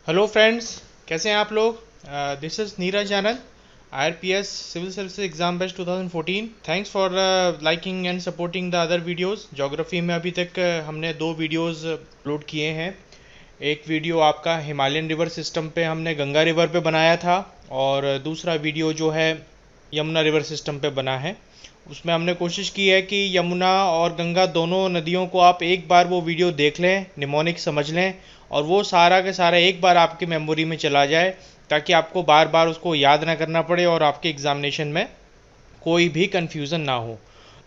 Hello friends, कैसे हैं आप लोग। This is Neeraj Anand, IRPS civil services exam batch 2014। Thanks for liking and supporting the other videos. Geography में अभी तक हमने 2 वीडियोस अपलोड किए हैं। एक वीडियो आपका हिमालयन रिवर सिस्टम पे हमने गंगा रिवर पे बनाया था, और दूसरा वीडियो जो है यमुना रिवर सिस्टम पे बना है। उसमें हमने कोशिश की है कि यमुना और गंगा दोनों नदियों को आप एक बार वो वीडियो देख लें, निमोनिक समझ लें, और वो सारा के सारा एक बार आपकी मेमोरी में चला जाए, ताकि आपको बार बार उसको याद ना करना पड़े और आपके एग्जामिनेशन में कोई भी कन्फ्यूज़न ना हो।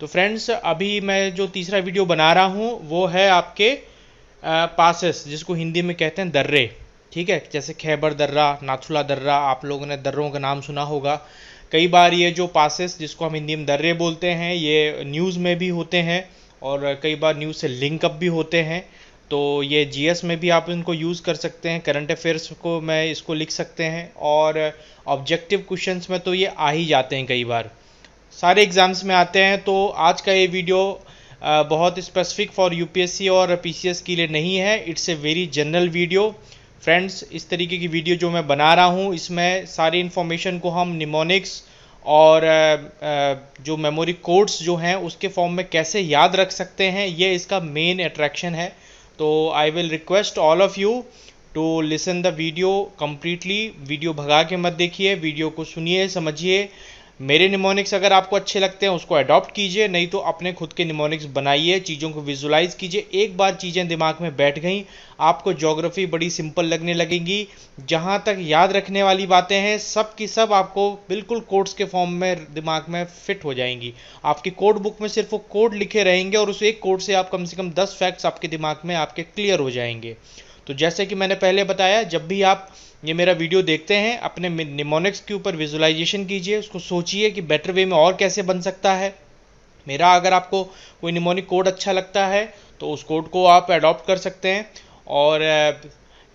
तो फ्रेंड्स, अभी मैं जो तीसरा वीडियो बना रहा हूँ वो है आपके पासेस, जिसको हिंदी में कहते हैं दर्रे। ठीक है, जैसे खैबर दर्रा, नाथुला दर्रा, आप लोगों ने दर्रों का नाम सुना होगा। कई बार ये जो पासेस, जिसको हम हिंदी में दर्रे बोलते हैं, ये न्यूज़ में भी होते हैं और कई बार न्यूज़ से लिंक अप भी होते हैं। तो ये जीएस में भी आप इनको यूज़ कर सकते हैं, करंट अफेयर्स को मैं इसको लिख सकते हैं, और ऑब्जेक्टिव क्वेश्चंस में तो ये आ ही जाते हैं, कई बार सारे एग्ज़ाम्स में आते हैं। तो आज का ये वीडियो बहुत स्पेसिफिक फॉर यूपीएससी और पीसीएस के लिए नहीं है, it's a very general video. Friends, इस तरीके की वीडियो जो मैं बना रहा हूँ, इसमें सारी इन्फॉर्मेशन को हम निमोनिक्स और जो मेमोरी कोड्स जो हैं उसके फॉर्म में कैसे याद रख सकते हैं, ये इसका मेन अट्रैक्शन है। तो I will request all of you to listen the video completely. Video भगा के मत देखिए, वीडियो को सुनिए, समझिए। मेरे निमोनिक्स अगर आपको अच्छे लगते हैं उसको अडॉप्ट कीजिए, नहीं तो अपने खुद के निमोनिक्स बनाइए, चीज़ों को विजुलाइज कीजिए। एक बार चीज़ें दिमाग में बैठ गई, आपको ज्योग्राफी बड़ी सिंपल लगने लगेगी। जहाँ तक याद रखने वाली बातें हैं, सब की सब आपको बिल्कुल कोड्स के फॉर्म में दिमाग में फिट हो जाएंगी। आपकी कोड बुक में सिर्फ वो कोड लिखे रहेंगे, और उस एक कोड से आप कम से कम 10 फैक्ट्स आपके दिमाग में आपके क्लियर हो जाएंगे। तो जैसे कि मैंने पहले बताया, जब भी आप ये मेरा वीडियो देखते हैं, अपने निमोनिक्स के ऊपर विजुलाइजेशन कीजिए, उसको सोचिए कि बेटर वे में और कैसे बन सकता है। मेरा अगर आपको कोई निमोनिक कोड अच्छा लगता है तो उस कोड को आप अडॉप्ट कर सकते हैं। और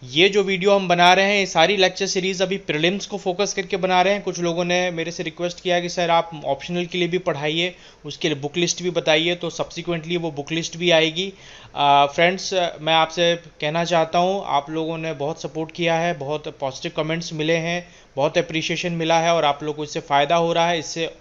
ये जो वीडियो हम बना रहे हैं, ये सारी लेक्चर सीरीज़ अभी प्रीलिम्स को फोकस करके बना रहे हैं। कुछ लोगों ने मेरे से रिक्वेस्ट किया कि सर आप ऑप्शनल के लिए भी पढ़ाइए, उसके लिए बुक लिस्ट भी बताइए, तो सब्सिक्वेंटली वो बुक लिस्ट भी आएगी। फ्रेंड्स, मैं आपसे कहना चाहता हूँ, आप लोगों ने बहुत सपोर्ट किया है, बहुत पॉजिटिव कमेंट्स मिले हैं, बहुत अप्रिशिएशन मिला है, और आप लोगों को इससे फ़ायदा हो रहा है। इससे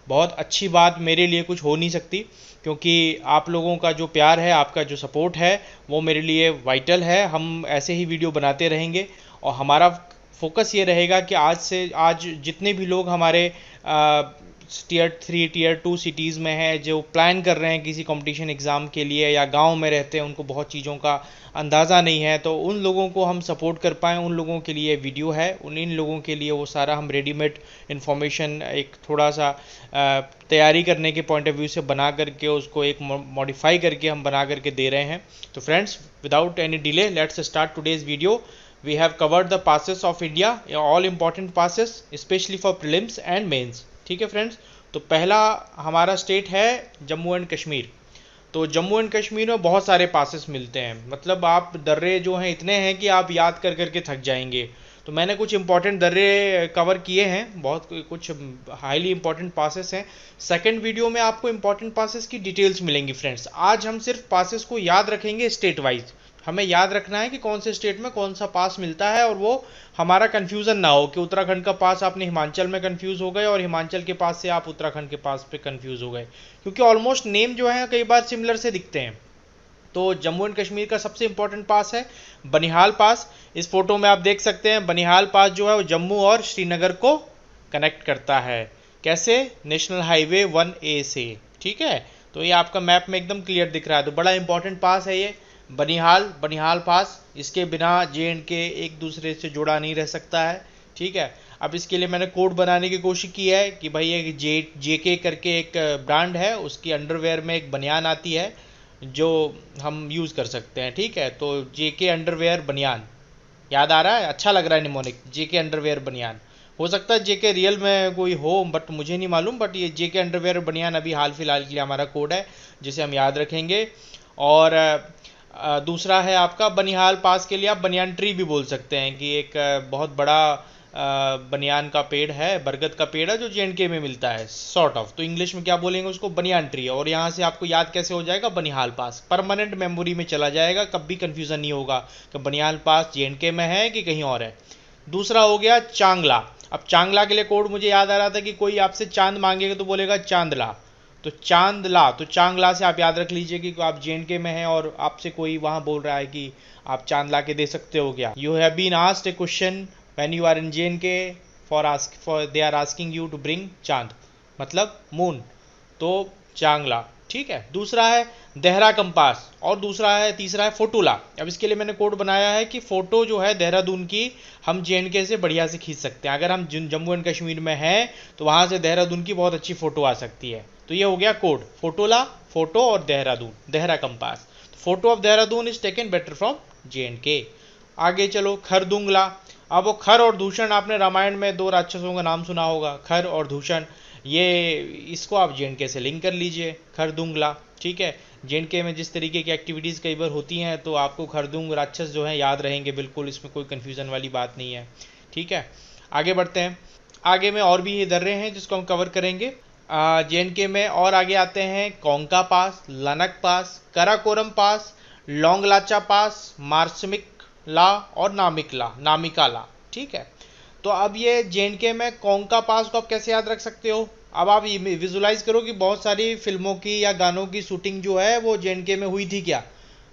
बहुत अच्छी बात मेरे लिए कुछ हो नहीं सकती, क्योंकि आप लोगों का जो प्यार है, आपका जो सपोर्ट है, वो मेरे लिए वाइटल है। हम ऐसे ही वीडियो बनाते रहेंगे, और हमारा फोकस ये रहेगा कि आज जितने भी लोग हमारे टीयर 3 टीयर 2 सिटीज़ में हैं, जो प्लान कर रहे हैं किसी कंपटीशन एग्ज़ाम के लिए, या गांव में रहते हैं, उनको बहुत चीज़ों का अंदाज़ा नहीं है, तो उन लोगों को हम सपोर्ट कर पाएँ, उन लोगों के लिए वीडियो है। इन लोगों के लिए वो सारा हम रेडीमेड इन्फॉर्मेशन एक थोड़ा सा तैयारी करने के पॉइंट ऑफ व्यू से बना करके, उसको एक मॉडिफाई करके हम बना करके दे रहे हैं। तो friends, without any delay, let's start today's video. We have covered the passes of India, all important passes, especially for prelims and mains। ठीक है फ्रेंड्स, तो पहला हमारा स्टेट है जम्मू एंड कश्मीर। तो जम्मू एंड कश्मीर में बहुत सारे पासेस मिलते हैं, मतलब आप दर्रे जो हैं इतने हैं कि आप याद कर करके थक जाएंगे। तो मैंने कुछ इंपॉर्टेंट दर्रे कवर किए हैं, बहुत कुछ हाईली इंपॉर्टेंट पासेस हैं। सेकंड वीडियो में आपको इंपॉर्टेंट पासेस की डिटेल्स मिलेंगी। फ्रेंड्स, आज हम सिर्फ पासेस को याद रखेंगे स्टेट वाइज। हमें याद रखना है कि कौन से स्टेट में कौन सा पास मिलता है, और वो हमारा कन्फ्यूज़न ना हो कि उत्तराखंड का पास आपने हिमाचल में कन्फ्यूज़ हो गए, और हिमाचल के पास से आप उत्तराखंड के पास पे कन्फ्यूज़ हो गए, क्योंकि ऑलमोस्ट नेम जो है कई बार सिमिलर से दिखते हैं। तो जम्मू एंड कश्मीर का सबसे इंपॉर्टेंट पास है बनिहाल पास। इस फोटो में आप देख सकते हैं, बनिहाल पास जो है वो जम्मू और श्रीनगर को कनेक्ट करता है। कैसे? नेशनल हाईवे 1A से। ठीक है, तो ये आपका मैप में एकदम क्लियर दिख रहा है। तो बड़ा इंपॉर्टेंट पास है ये बनिहाल पास। इसके बिना J&K एक दूसरे से जुड़ा नहीं रह सकता है। ठीक है, अब इसके लिए मैंने कोड बनाने की कोशिश की है कि भाई एक JK करके एक ब्रांड है, उसकी अंडरवेयर में एक बनियान आती है जो हम यूज़ कर सकते हैं। ठीक है, तो JK अंडरवेयर बनियान याद आ रहा है, अच्छा लग रहा है निमोनिक, JK अंडरवेयर बनियान। हो सकता है JK रियल में कोई हो, बट मुझे नहीं मालूम, बट ये JK अंडरवेयर बनियान अभी हाल फिलहाल के लिए हमारा कोड है, जिसे हम याद रखेंगे। और दूसरा है आपका बनिहाल पास के लिए आप बनियान ट्री भी बोल सकते हैं, कि एक बहुत बड़ा बनियान का पेड़ है, बरगद का पेड़ है जो जेएनके में मिलता है सॉर्ट ऑफ। तो इंग्लिश में क्या बोलेंगे उसको, बनियान ट्री। और यहाँ से आपको याद कैसे हो जाएगा, बनिहाल पास, परमानेंट मेमोरी में चला जाएगा, कभी कंफ्यूजन नहीं होगा कि बनिहाल पास जेएनके में है कि कहीं और है। दूसरा हो गया चांगला। अब चांगला के लिए कोड मुझे याद आ रहा था कि कोई आपसे चांद मांगेगा तो बोलेगा चांदला, तो चांदला, तो चांगला से आप याद रख लीजिए कि आप जेएनके में हैं और आपसे कोई वहां बोल रहा है कि आप चांद ला के दे सकते हो क्या। You have been asked a question when you are in JNK for they are asking you to bring chand, मतलब मून, तो चांगला। ठीक है। दूसरा है देहरा कंपास, और दूसरा है, तीसरा है फोटोला। अब इसके लिए मैंने कोड बनाया है कि फोटो जो है देहरादून की हम जेएनके से बढ़िया से खींच सकते हैं। अगर हम जम्मू एंड कश्मीर में हैं तो वहां से देहरादून की बहुत अच्छी फोटो आ सकती है। तो ये हो गया कोड, फोटोला, फोटो और Dehradun, Dehra compass. Photo of Dehradun is taken better from JNK. आगे चलो, खरदुंगला। अब वो खर और दूषण, आपने रामायण में दो राक्षसों का नाम सुना होगा, खर और दूषण, ये इसको आप जेएनके से लिंक कर लीजिए, खरदुंगला। ठीक है। जेएनके में जिस तरीके की एक्टिविटीज़ कई बार होती हैं तो आपको खरदुंग राक्षस जो है याद रहेंगे बिल्कुल, इसमें कोई कन्फ्यूज़न वाली बात नहीं है। ठीक है। आगे बढ़ते हैं। आगे में और भी दर्रे हैं जिसको हम कवर करेंगे जेएनके में। और आगे आते हैं कोंका पास, लनक पास, कराकोरम पास, लोंगलाचा पास, मार्समिक ला और नामिका ला। ठीक है। तो अब ये जेएनके में कोंका पास को आप कैसे याद रख सकते हो। अब आप विजुलाइज करो कि बहुत सारी फिल्मों की या गानों की शूटिंग जो है वो जेएनके में हुई थी क्या।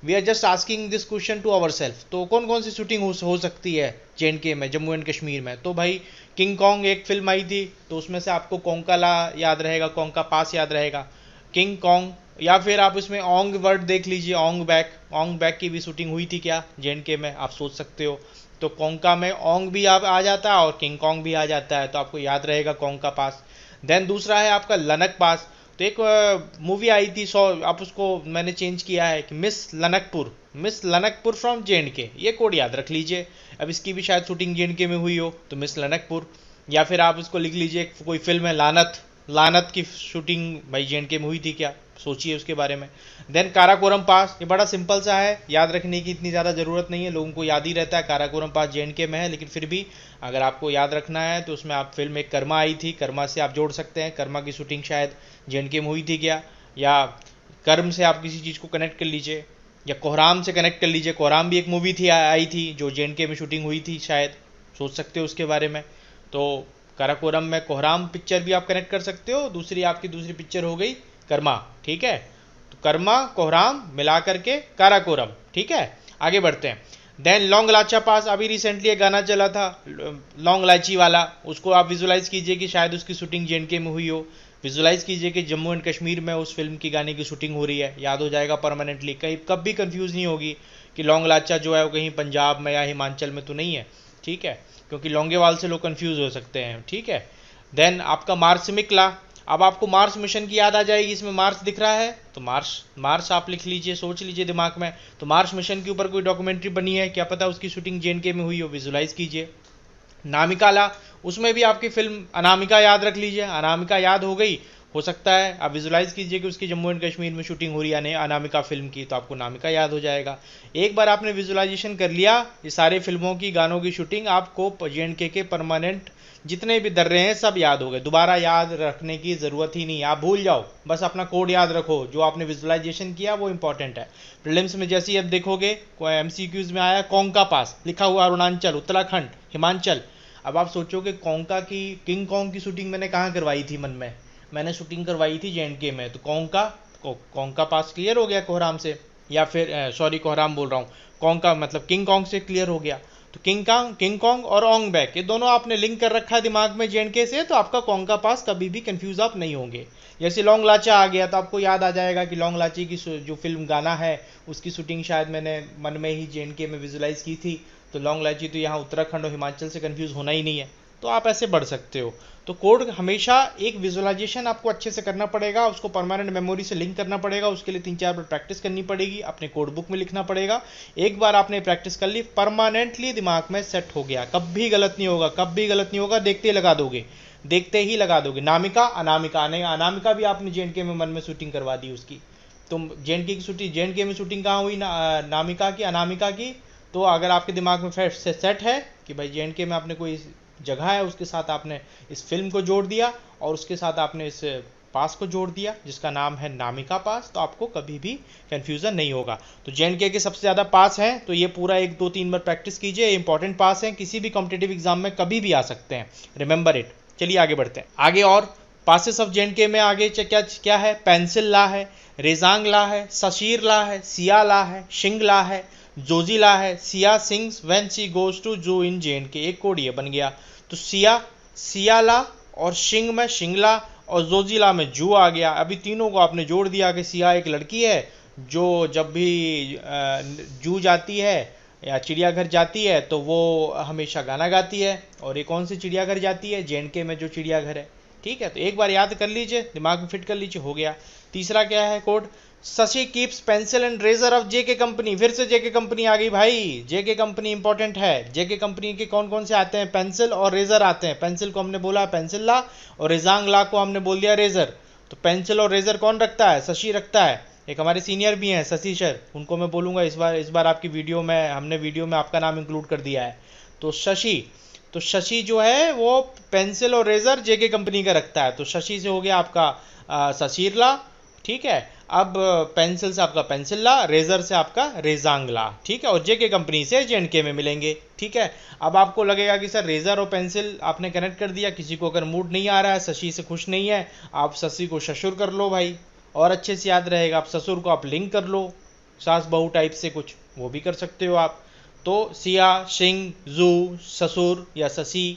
We are just asking this question to our self. तो कौन कौन सी शूटिंग हो सकती है जेएनके में, जम्मू एंड कश्मीर में। तो भाई किंग कॉन्ग एक फिल्म आई थी, तो उसमें से आपको कोंकाला याद रहेगा, कोंका पास याद रहेगा, किंग कॉन्ग। या फिर आप इसमें ओंग वर्ड देख लीजिए, ओंग बैक की भी शूटिंग हुई थी क्या जेएनके में, आप सोच सकते हो। तो कोंका में ओंग भी आप आ जाता है और किंग कॉन्ग भी आ जाता है, तो आपको याद रहेगा कोंका पास। देन दूसरा है आपका लनक पास। तो एक मूवी आई थी, आप उसको मैंने चेंज किया है कि मिस लनकपुर फ्रॉम जेएनके, ये कोड याद रख लीजिए। अब इसकी भी शायद शूटिंग जेएनके में हुई हो, तो मिस लनकपुर। या फिर आप इसको लिख लीजिए, कोई फिल्म है लानत की शूटिंग भाई जेएनके में हुई थी क्या, सोचिए उसके बारे में। देन काराकोरम पास, ये बड़ा सिंपल सा है, याद रखने की इतनी ज़्यादा ज़रूरत नहीं है, लोगों को याद ही रहता है काराकोरम पास जेएनके में है, लेकिन फिर भी अगर आपको याद रखना है तो उसमें आप फिल्म एक कर्मा आई थी, कर्मा से आप जोड़ सकते हैं, कर्मा की शूटिंग शायद जेएनके में हुई थी क्या। या कर्म से आप किसी चीज़ को कनेक्ट कर लीजिए, या कोहराम से कनेक्ट कर लीजिए, कोहराम भी एक मूवी थी आई थी जो जेएनके में शूटिंग हुई थी शायद, सोच सकते हो उसके बारे में। तो काराकोरम में कोहराम पिक्चर भी आप कनेक्ट कर सकते हो, दूसरी आपकी दूसरी पिक्चर हो गई कर्मा। ठीक है। तो कर्मा कोहराम मिला करके काराकोरम। ठीक है। आगे बढ़ते हैं। देन लॉन्ग लाचा पास, अभी रिसेंटली एक गाना चला था लॉन्ग लाची वाला, उसको आप विजुलाइज कीजिए कि शायद उसकी शूटिंग जेएनके में हुई हो। विजुलाइज कीजिए कि जम्मू एंड कश्मीर में उस फिल्म की गाने की शूटिंग हो रही है, याद हो जाएगा परमानेंटली, कहीं कब भी कंफ्यूज नहीं होगी कि लॉन्ग लाचा जो है वो कहीं पंजाब में या हिमाचल में तो नहीं है। ठीक है। क्योंकि लौंगेवाल से लोग कंफ्यूज हो सकते हैं। ठीक है। देन आपका मार्समिकला, अब आपको मार्स मिशन की याद आ जाएगी, इसमें मार्स दिख रहा है तो मार्स आप लिख लीजिए, सोच लीजिए दिमाग में। तो मार्स मिशन के ऊपर कोई डॉक्यूमेंट्री बनी है, क्या पता उसकी शूटिंग जेएनके में हुई हो, विजुलाइज कीजिए। नामिकाला, उसमें भी आपकी फिल्म अनामिका याद रख लीजिए, अनामिका याद हो गई, हो सकता है आप विजुलाइज कीजिए कि उसकी जम्मू एंड कश्मीर में शूटिंग हो रही है अनामिका फिल्म की, तो आपको नामिका याद हो जाएगा। एक बार आपने विजुलाइजेशन कर लिया ये सारे फिल्मों की गानों की शूटिंग, आपको जेएनके के परमानेंट जितने भी दर्रे हैं सब याद हो गए, दोबारा याद रखने की ज़रूरत ही नहीं, आप भूल जाओ, बस अपना कोड याद रखो, जो आपने विजुलाइजेशन किया वो इंपॉर्टेंट है। प्रीलिम्स में जैसे ही अब देखोगे एमसीक्यूज में आया कोंका पास लिखा हुआ, अरुणाचल, उत्तराखंड, हिमाचल। अब आप सोचोगे कोंका की, किंग कॉन्ग की शूटिंग मैंने कहाँ करवाई थी, मन में मैंने शूटिंग करवाई थी जेएनके में, तो कोंका पास क्लियर हो गया कोहराम से, या फिर सॉरी कोहराम बोल रहा हूँ, कोंका मतलब किंग कॉन्ग से क्लियर हो गया। तो किंग कॉन्ग और ओंग बैक ये दोनों आपने लिंक कर रखा है दिमाग में जेएनके से, तो आपका कोंका पास कभी भी कंफ्यूज आप नहीं होंगे। जैसे लॉन्ग लाचा आ गया तो आपको याद आ जाएगा कि लॉन्ग लाची की जो फिल्म गाना है उसकी शूटिंग शायद मैंने मन में ही जेएनके में विजुलाइज की थी, तो लॉन्ग लाची तो यहाँ उत्तराखंड और हिमाचल से कंफ्यूज होना ही नहीं है, तो आप ऐसे बढ़ सकते हो। तो कोड हमेशा एक विजुअलाइजेशन आपको अच्छे से करना पड़ेगा, उसको परमानेंट मेमोरी से लिंक करना पड़ेगा, उसके लिए 3-4 बार प्रैक्टिस करनी पड़ेगी, अपने कोड बुक में लिखना पड़ेगा। एक बार आपने प्रैक्टिस कर ली, परमानेंटली दिमाग में सेट हो गया, कभी गलत नहीं होगा, कभी गलत नहीं होगा, देखते ही लगा दोगे। नामिका अनामिका, नहीं अनामिका भी आपने जेएनके में मन में शूटिंग करवा दी उसकी, तो जेएनके में शूटिंग कहाँ हुई, नामिका की, अनामिका की। तो अगर आपके दिमाग में सेट है कि भाई जेएनके में आपने कोई जगह है उसके साथ आपने इस फिल्म को जोड़ दिया और उसके साथ आपने इस पास को जोड़ दिया जिसका नाम है नामिका पास, तो आपको कभी भी कंफ्यूजन नहीं होगा। तो जे के सबसे ज़्यादा पास हैं, तो ये पूरा 1 2 3 बार प्रैक्टिस कीजिए, इंपॉर्टेंट पास हैं, किसी भी कॉम्पिटेटिव एग्जाम में कभी भी आ सकते हैं, रिमेंबर इट। चलिए आगे बढ़ते हैं। आगे और पासेस ऑफ जे में आगे क्या क्या है, पेंसिल ला है, रेजांग ला है, सशीर ला है, सिया ला है, शिंग ला है, जोजी ला है। Siya sings when she goes to zoo in जे, एक कोड ये बन गया। तो सिया ला और शिंग में शिंगला और जोजिला में जू आ गया। अभी तीनों को आपने जोड़ दिया कि सिया एक लड़की है जो जब भी जू जाती है या चिड़ियाघर जाती है तो वो हमेशा गाना गाती है। और ये कौन सी चिड़ियाघर जाती है, जे में जो चिड़ियाघर है। ठीक है, तो एक बार याद कर लीजिए, दिमाग में फिट कर लीजिए, हो गया। तीसरा क्या है code, Shashi keeps pencil and razor of J company. फिर से जे कंपनी आ गई भाई, जे कंपनी इंपॉर्टेंट है। जे कंपनी के कौन कौन से आते हैं, पेंसिल और रेजर आते हैं। पेंसिल को हमने बोला पेंसिल ला और रेजांग ला को हमने बोल दिया रेजर। तो पेंसिल और रेजर कौन रखता है, शशि रखता है। एक हमारे सीनियर भी हैं शशि सर, उनको मैं बोलूँगा इस बार आपकी वीडियो में, हमने वीडियो में आपका नाम इंक्लूड कर दिया है। तो शशि जो है वो पेंसिल और रेजर जे कंपनी का रखता है। तो शशि से हो गया आपका शशीरला, ठीक है। अब पेंसिल से आपका पेंसिल ला, रेजर से आपका रेजांग ला, ठीक है। और जे कंपनी से जे में मिलेंगे, ठीक है। अब आपको लगेगा कि सर रेजर और पेंसिल आपने कनेक्ट कर दिया, किसी को अगर मूड नहीं आ रहा है, शशि से खुश नहीं है, आप शशि को ससुर कर लो भाई, और अच्छे से याद रहेगा। आप ससुर को आप लिंक कर लो, सास बहू टाइप से कुछ, वो भी कर सकते हो आप। तो सिया शिंग जू ससुर या शशि,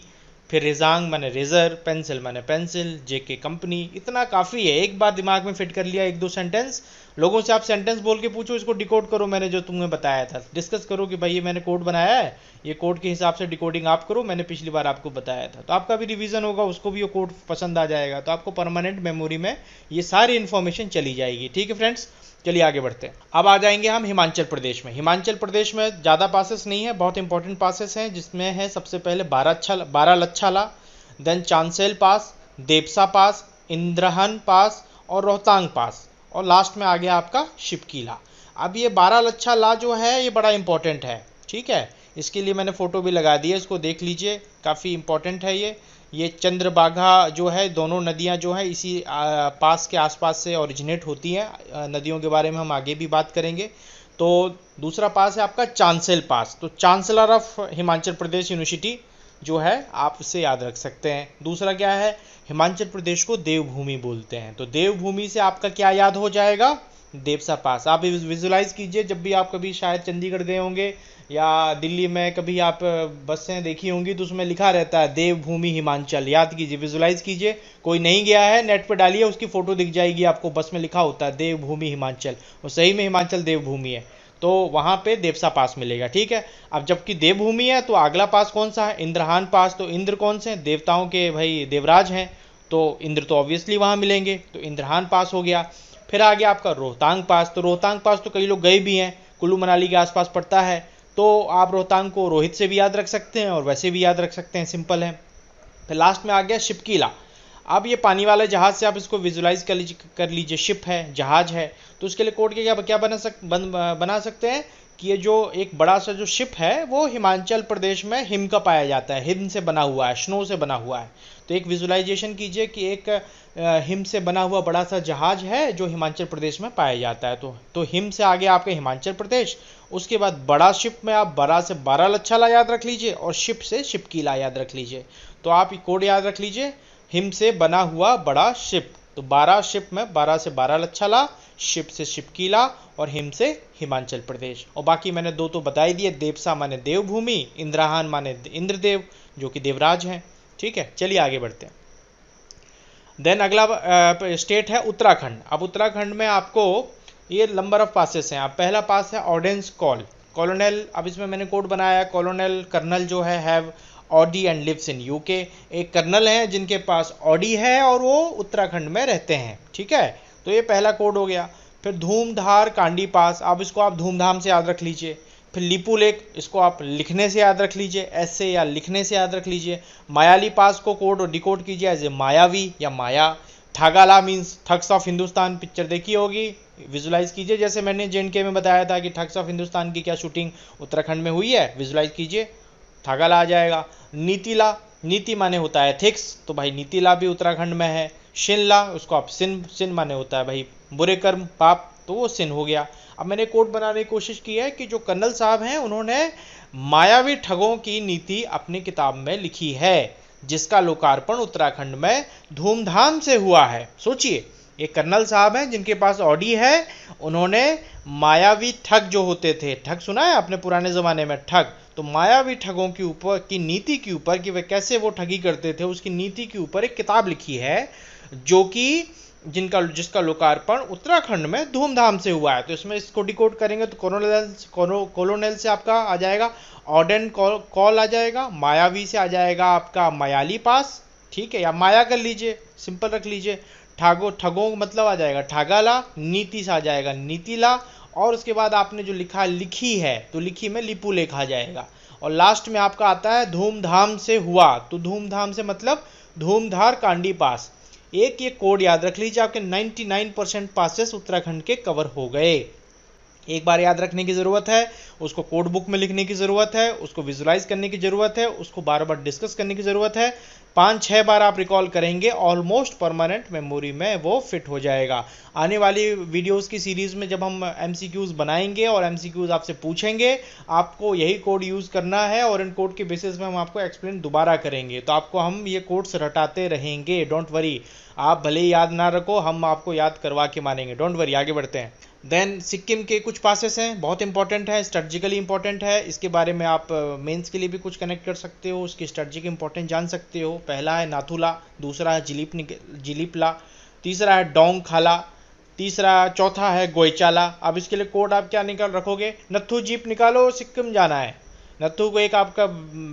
फिर रेजांग माने रेजर, पेंसिल माने पेंसिल, जे कंपनी। इतना काफ़ी है, एक बार दिमाग में फिट कर लिया। 1 2 सेंटेंस लोगों से आप सेंटेंस बोल के पूछो, इसको डिकोड करो, मैंने जो तुम्हें बताया था। डिस्कस करो कि भाई ये मैंने कोड बनाया है, ये कोड के हिसाब से डिकोडिंग आप करो, मैंने पिछली बार आपको बताया था। तो आपका भी रिवीजन होगा, उसको भी ये कोड पसंद आ जाएगा, तो आपको परमानेंट मेमोरी में ये सारी इन्फॉर्मेशन चली जाएगी। ठीक है फ्रेंड्स, चलिए आगे बढ़ते हैं। अब आ जाएंगे हम हिमाचल प्रदेश में। हिमाचल प्रदेश में ज़्यादा पासेस नहीं है, बहुत इंपॉर्टेंट पासेस हैं, जिसमें है सबसे पहले बारालच्छाला, देन चांसेल पास, देपसा पास, इंद्रहन पास और रोहतांग पास, और लास्ट में आ गया आपका शिपकीला। अब ये बारालच्छाला जो है ये बड़ा इंपॉर्टेंट है, ठीक है। इसके लिए मैंने फ़ोटो भी लगा दी है, इसको देख लीजिए, काफ़ी इंपॉर्टेंट है ये चंद्रबाघा जो है, दोनों नदियां जो है इसी पास के आसपास से ओरिजिनेट होती हैं। नदियों के बारे में हम आगे भी बात करेंगे। तो दूसरा पास है आपका चांसेल पास। तो chancellor of Himachal Pradesh university जो है आप इसे याद रख सकते हैं। दूसरा क्या है, हिमाचल प्रदेश को देवभूमि बोलते हैं। तो देवभूमि से आपका क्या याद हो जाएगा, देपसा पास। आप विजुलाइज कीजिए, जब भी आप कभी शायद चंडीगढ़ गए होंगे या दिल्ली में कभी आप बसें देखी होंगी तो उसमें लिखा रहता है देवभूमि हिमाचल, याद कीजिए, विजुलाइज कीजिए। कोई नहीं गया है नेट पर डालिए, उसकी फ़ोटो दिख जाएगी आपको, बस में लिखा होता है देवभूमि हिमाचल, और सही में हिमाचल देवभूमि है, तो वहाँ पे देपसा पास मिलेगा, ठीक है। अब जबकि देवभूमि है तो अगला पास कौन सा है, इंद्रहान पास। तो इंद्र कौन से हैं, देवताओं के भाई देवराज हैं, तो इंद्र तो ऑब्वियसली वहाँ मिलेंगे, तो इंद्रहान पास हो गया। फिर आ गया आपका रोहतांग पास। तो रोहतांग पास तो कई लोग गए भी हैं, कुल्लू मनाली के आसपास पड़ता है, तो आप रोहतांग को रोहित से भी याद रख सकते हैं और वैसे भी याद रख सकते हैं, सिंपल है। फिर लास्ट में आ गया शिपकीला। अब ये पानी वाले जहाज से आप इसको विजुलाइज कर लीजिए, शिप है, जहाज है। तो उसके लिए कोड के क्या बना सकते हैं कि ये जो एक बड़ा सा जो शिप है वो हिमाचल प्रदेश में हिम का पाया जाता है, हिम से बना हुआ है, स्नो से बना हुआ है। तो एक विजुलाइजेशन कीजिए कि एक हिम से बना हुआ बड़ा सा जहाज है जो हिमाचल प्रदेश में पाया जाता है। तो हिम से आगे आपके हिमाचल प्रदेश, उसके बाद बड़ा शिप में आप बड़ा से बारालच्छाला याद रख लीजिए और शिप से शिपकीला याद रख लीजिए। तो आप ये कोड याद रख लीजिए, हिम से बना हुआ बड़ा शिप, तो 12 शिप में 12 से बारालच्छाला, शिप से शिपकीला और हिम से हिमाचल प्रदेश। और बाकी मैंने 2 तो बता ही दिए, देपसा माने देवभूमि, इंद्रहान माने इंद्रदेव जो कि देवराज हैं, ठीक है। चलिए आगे बढ़ते हैं। देन अगला स्टेट है उत्तराखंड। अब उत्तराखंड में आपको ये नंबर ऑफ पासेस हैं। आप पहला पास है ऑर्डिनेंस कॉलोनल। अब इसमें मैंने कोड बनाया, कॉलोनल कर्नल जो है have Audi and lives in UK. एक कर्नल है जिनके पास ऑडी है और वो उत्तराखंड में रहते हैं, ठीक है। तो ये पहला कोड हो गया। फिर धूमधार कांडी पास, अब इसको आप धूमधाम से याद रख लीजिए। फिर लिपू लेक, इसको आप लिखने से याद रख लीजिए, ऐसे या लिखने से याद रख लीजिए। मायाली पास को कोड और डिकोड कीजिए एज ए मायावी या माया। थागाला means thugs of Hindustan, picture देखी होगी, विजुलाइज कीजिए। जैसे मैंने जे में बताया था कि ठग्स ऑफ हिंदुस्तान की क्या शूटिंग उत्तराखंड में हुई है, विजुलाइज कीजिए, थागाला आ जाएगा। नीतिला नीति माने होता है एथिक्स, तो भाई नीतिला भी उत्तराखंड में है। शिनला, उसको आप सिन, सिन माने होता है भाई बुरे कर्म पाप, तो वो सिन हो गया। अब मैंने कोट बनाने की कोशिश की है कि जो कर्नल साहब हैं उन्होंने मायावी ठगों की नीति अपनी किताब में लिखी है, जिसका लोकार्पण उत्तराखंड में धूमधाम से हुआ है। सोचिए, ये कर्नल साहब हैं जिनके पास ऑडी है, उन्होंने मायावी ठग जो होते थे, ठग सुना है आपने पुराने जमाने में, ठग, तो मायावी ठगों के ऊपर की नीति के ऊपर कि वे कैसे वो ठगी करते थे उसकी नीति के ऊपर एक किताब लिखी है, जो कि जिसका लोकार्पण उत्तराखंड में धूमधाम से हुआ है। तो इसमें इसको डिकोड करेंगे तो कोलोनेल से आपका आ जाएगा ऑर्डन कॉल आ जाएगा, मायावी से आ जाएगा आपका मायाली पास, ठीक है, या माया कर लीजिए, सिंपल रख लीजिए। ठगों मतलब आ जाएगा ठागाला, नीति से आ जाएगा नीतिला, और उसके बाद आपने जो लिखा लिखी है तो लिखी में लिपू लिखा जाएगा, और लास्ट में आपका आता है धूमधाम से हुआ, तो धूमधाम से मतलब धूमधार कांडी पास। एक ये कोड याद रख लीजिए, आपके 99% पासेस उत्तराखंड के कवर हो गए। एक बार याद रखने की ज़रूरत है, उसको कोड बुक में लिखने की ज़रूरत है, उसको विजुलाइज करने की ज़रूरत है, उसको बार बार डिस्कस करने की ज़रूरत है। 5-6 बार आप रिकॉल करेंगे, ऑलमोस्ट परमानेंट मेमोरी में वो फिट हो जाएगा। आने वाली वीडियोस की सीरीज़ में जब हम MCQs बनाएंगे और MCQs आपसे पूछेंगे, आपको यही कोड यूज़ करना है, और इन कोड के बेसिस में हम आपको एक्सप्लेन दोबारा करेंगे। तो आपको हम ये कोड्स रटाते रहेंगे, डोंट वरी। आप भले ही याद ना रखो, हम आपको याद करवा के मानेंगे, डोंट वरी। आगे बढ़ते हैं। देन सिक्किम के कुछ पासेस हैं, बहुत इंपॉर्टेंट है, स्ट्रेटजिकली इंपॉर्टेंट है, इसके बारे में आप मेंस के लिए भी कुछ कनेक्ट कर सकते हो, उसकी स्ट्रेटजिक इंपॉर्टेंस जान सकते हो। पहला है नाथुला, दूसरा है जिलीपला, तीसरा है डोंग खाला, चौथा है गोयचाला। अब इसके लिए कोड आप क्या निकाल रखोगे, नत्थू जीप निकालो, सिक्किम जाना है। नत्थू को एक आपका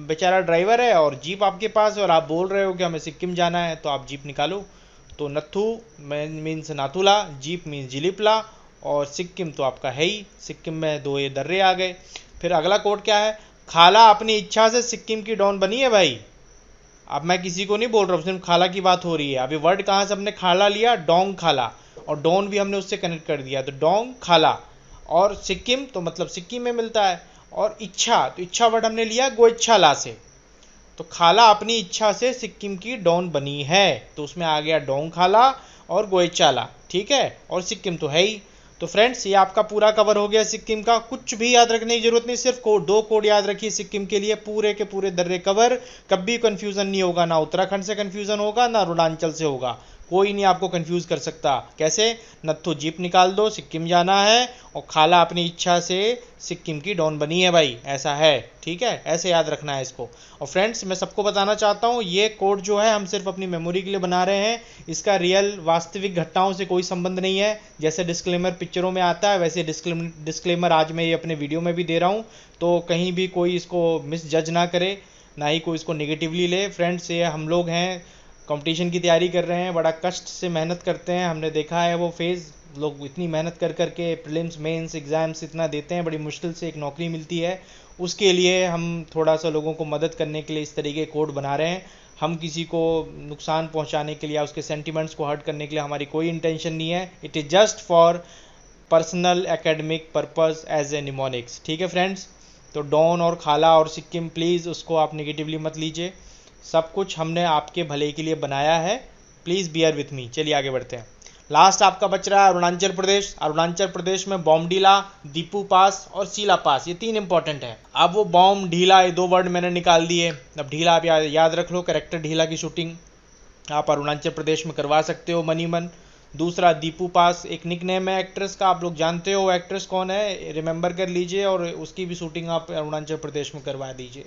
बेचारा ड्राइवर है और जीप आपके पास है, और आप बोल रहे हो कि हमें सिक्किम जाना है, तो आप जीप निकालो। तो Nathu means Nathula, jeep means Jelepla, और सिक्किम तो आपका है ही, सिक्किम में 2 ये दर्रे आ गए। फिर अगला कोड क्या है, खाला अपनी इच्छा से सिक्किम की डॉन बनी है भाई। अब मैं किसी को नहीं बोल रहा हूँ, सिर्फ खाला की बात हो रही है। अभी वर्ड कहाँ से हमने खाला लिया, डोंग खाला, और डॉन भी हमने उससे कनेक्ट कर दिया, तो डोंग खाला। और सिक्किम तो मतलब सिक्किम में मिलता है, और इच्छा, तो इच्छा वर्ड हमने लिया गोइच्छाला से, तो खाला अपनी इच्छा से सिक्किम की डॉन बनी है, तो उसमें आ गया डोंग खाला और गोइचाला, ठीक है, और सिक्किम तो है ही। तो फ्रेंड्स, ये आपका पूरा कवर हो गया सिक्किम का, कुछ भी याद रखने की जरूरत नहीं, सिर्फ 2 कोड याद रखिए सिक्किम के लिए, पूरे के पूरे दर्रे कवर। कभी कंफ्यूजन नहीं होगा, ना उत्तराखंड से कंफ्यूजन होगा ना अरुणाचल से होगा, कोई नहीं आपको कंफ्यूज कर सकता। कैसे, नत्थू जीप निकाल दो, सिक्किम जाना है, और खाला अपनी इच्छा से सिक्किम की डॉन बनी है भाई, ऐसा है, ठीक है, ऐसे याद रखना है इसको। और फ्रेंड्स, मैं सबको बताना चाहता हूँ, ये कोड जो है हम सिर्फ अपनी मेमोरी के लिए बना रहे हैं, इसका रियल वास्तविक घटनाओं से कोई संबंध नहीं है। जैसे डिस्क्लेमर पिक्चरों में आता है, वैसे डिस्क्लेमर आज मैं ये अपने वीडियो में भी दे रहा हूँ, तो कहीं भी कोई इसको मिस जज ना करे, ना ही कोई इसको निगेटिवली ले। फ्रेंड्स, ये हम लोग हैं, कंपटीशन की तैयारी कर रहे हैं, बड़ा कष्ट से मेहनत करते हैं, हमने देखा है वो फेज़, लोग इतनी मेहनत कर करके प्रीलिम्स मेंस एग्ज़ाम्स इतना देते हैं, बड़ी मुश्किल से एक नौकरी मिलती है, उसके लिए हम थोड़ा सा लोगों को मदद करने के लिए इस तरीके के कोड बना रहे हैं। हम किसी को नुकसान पहुंचाने के लिए, उसके सेंटिमेंट्स को हर्ट करने के लिए हमारी कोई इंटेंशन नहीं है, it is just for personal academic purpose as a mnemonics, ठीक है फ्रेंड्स। तो डॉन और खाला और सिक्किम, प्लीज़ उसको आप नेगेटिवली मत लीजिए, सब कुछ हमने आपके भले के लिए बनाया है, प्लीज़ बियर विथ मी। चलिए आगे बढ़ते हैं। लास्ट आपका बच रहा है अरुणाचल प्रदेश। अरुणाचल प्रदेश में बॉमडीला, दीपू पास और सीला पास, ये 3 इंपॉर्टेंट है। अब वो बॉम ढीला, ये 2 वर्ड मैंने निकाल दिए। अब ढीला आप याद रख लो, कैरेक्टर ढीला की शूटिंग आप अरुणाचल प्रदेश में करवा सकते हो मनी मन। दूसरा दीपू पास, एक निक नेम है एक्ट्रेस का, आप लोग जानते हो एक्ट्रेस कौन है, रिमेंबर कर लीजिए, और उसकी भी शूटिंग आप अरुणाचल प्रदेश में करवा दीजिए।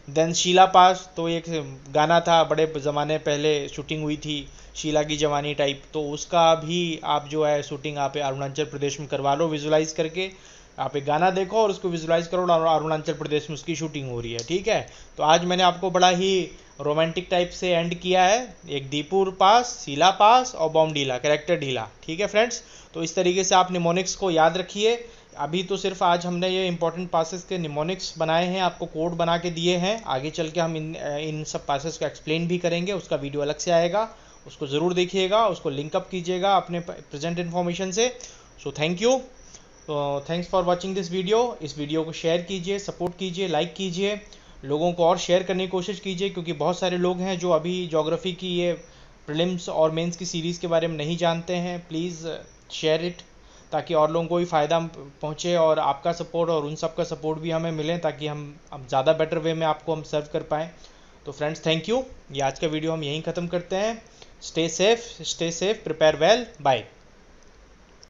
देन शीला पास, तो एक गाना था, बड़े ज़माने पहले शूटिंग हुई थी, शीला की जवानी टाइप, तो उसका भी आप जो है शूटिंग आप अरुणाचल प्रदेश में करवा लो, विजुलाइज करके। आप एक गाना देखो और उसको विजुलाइज करो, और अरुणाचल प्रदेश में उसकी शूटिंग हो रही है, ठीक है। तो आज मैंने आपको बड़ा ही रोमांटिक टाइप से एंड किया है, एक दीपुर पास, शीला पास और बॉमडीला, कैरेक्टर ढीला, ठीक है फ्रेंड्स। तो इस तरीके से आप निमोनिक्स को याद रखिए। अभी तो सिर्फ आज हमने ये इंपॉर्टेंट पासेस के निमोनिक्स बनाए हैं, आपको कोड बना के दिए हैं, आगे चल के हम इन सब पासेस को एक्सप्लेन भी करेंगे, उसका वीडियो अलग से आएगा, उसको ज़रूर देखिएगा, उसको लिंकअप कीजिएगा अपने प्रेजेंट इन्फॉर्मेशन से। So thank you, thanks for watching this video. इस वीडियो को शेयर कीजिए, सपोर्ट कीजिए, लाइक कीजिए। लोगों को और शेयर करने की कोशिश कीजिए, क्योंकि बहुत सारे लोग हैं जो अभी ज्योग्राफी की ये प्रीलिम्स और मेंस की सीरीज़ के बारे में नहीं जानते हैं। प्लीज़ शेयर इट, ताकि और लोगों को भी फ़ायदा पहुँचे, और आपका सपोर्ट और उन सब का सपोर्ट भी हमें मिले, ताकि हम अब ज़्यादा बेटर वे में आपको हम सर्व कर पाएँ। तो फ्रेंड्स, थैंक यू। ये आज का वीडियो हम यहीं ख़त्म करते हैं। Stay safe, prepare well, bye.